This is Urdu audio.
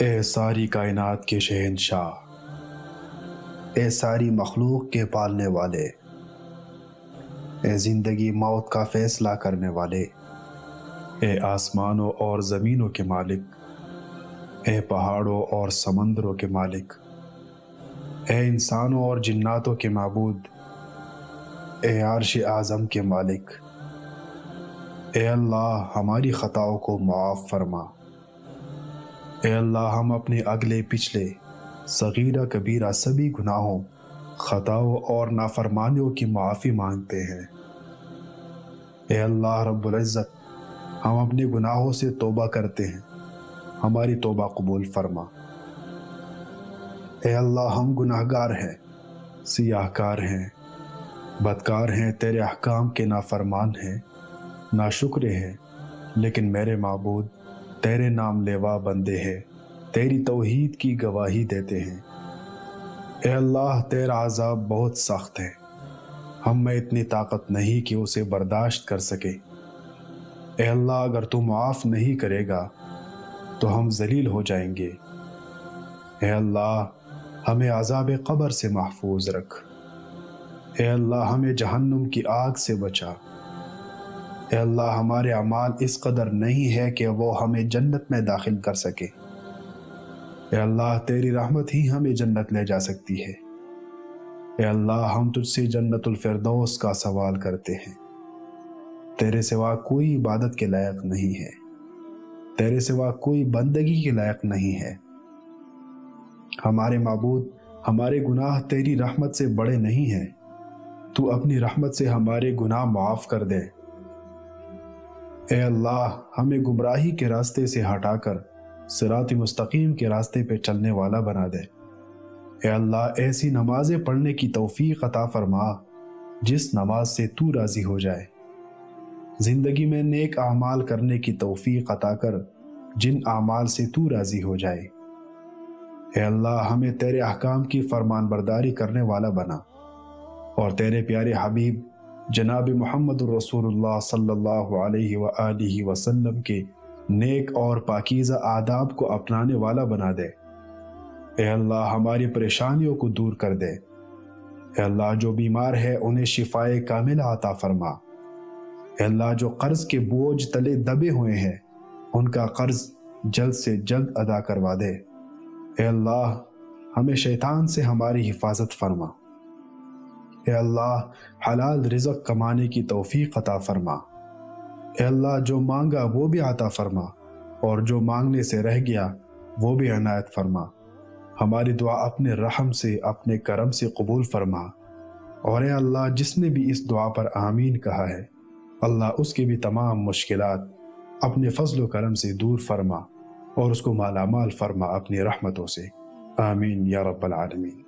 اے ساری کائنات کے شہنشاہ، اے ساری مخلوق کے پالنے والے، اے زندگی موت کا فیصلہ کرنے والے، اے آسمانوں اور زمینوں کے مالک، اے پہاڑوں اور سمندروں کے مالک، اے انسانوں اور جناتوں کے معبود، اے عرش اعظم کے مالک، اے اللہ ہماری خطاؤں کو معاف فرما۔ اے اللہ ہم اپنے اگلے پچھلے صغیرہ کبیرہ سبھی گناہوں، خطاؤں اور نافرمانیوں کی معافی مانگتے ہیں۔ اے اللہ رب العزت، ہم اپنے گناہوں سے توبہ کرتے ہیں، ہماری توبہ قبول فرما۔ اے اللہ ہم گناہگار ہیں، سیاہ کار ہیں، بدکار ہیں، تیرے احکام کے نافرمان ہیں، ناشکرے ہیں، لیکن میرے معبود تیرے نام لیوا بندے ہیں، تیری توحید کی گواہی دیتے ہیں۔ اے اللہ تیرا عذاب بہت سخت ہے، ہم میں اتنی طاقت نہیں کہ اسے برداشت کر سکے۔ اے اللہ اگر تو معاف نہیں کرے گا تو ہم ذلیل ہو جائیں گے۔ اے اللہ ہمیں عذاب قبر سے محفوظ رکھ۔ اے اللہ ہمیں جہنم کی آگ سے بچا۔ اے اللہ ہمارے اعمال اس قدر نہیں ہے کہ وہ ہمیں جنت میں داخل کر سکے۔ اے اللہ تیری رحمت ہی ہمیں جنت لے جا سکتی ہے۔ اے اللہ ہم تجھ سے جنت الفردوس کا سوال کرتے ہیں۔ تیرے سوا کوئی عبادت کے لائق نہیں ہے، تیرے سوا کوئی بندگی کے لائق نہیں ہے۔ ہمارے معبود، ہمارے گناہ تیری رحمت سے بڑے نہیں ہیں، تو اپنی رحمت سے ہمارے گناہ معاف کر دے۔ اے اللہ ہمیں گمراہی کے راستے سے ہٹا کر صراط مستقیم کے راستے پہ چلنے والا بنا دے۔ اے اللہ ایسی نمازیں پڑھنے کی توفیق عطا فرما جس نماز سے تو راضی ہو جائے۔ زندگی میں نیک اعمال کرنے کی توفیق عطا کر جن اعمال سے تو راضی ہو جائے۔ اے اللہ ہمیں تیرے احکام کی فرمان برداری کرنے والا بنا، اور تیرے پیارے حبیب جناب محمد الرسول اللہ صلی اللہ علیہ وآلہ وسلم کے نیک اور پاکیزہ آداب کو اپنانے والا بنا دے۔ اے اللہ ہماری پریشانیوں کو دور کر دے۔ اے اللہ جو بیمار ہے انہیں شفائے کاملہ عطا فرما۔ اے اللہ جو قرض کے بوجھ تلے دبے ہوئے ہیں ان کا قرض جلد سے جلد ادا کروا دے۔ اے اللہ ہمیں شیطان سے ہماری حفاظت فرما۔ اے اللہ حلال رزق کمانے کی توفیق عطا فرما۔ اے اللہ جو مانگا وہ بھی عطا فرما، اور جو مانگنے سے رہ گیا وہ بھی عنایت فرما۔ ہماری دعا اپنے رحم سے، اپنے کرم سے قبول فرما، اور اے اللہ جس نے بھی اس دعا پر آمین کہا ہے اللہ اس کی بھی تمام مشکلات اپنے فضل و کرم سے دور فرما، اور اس کو مالا مال فرما اپنی رحمتوں سے۔ آمین یا رب العالمین۔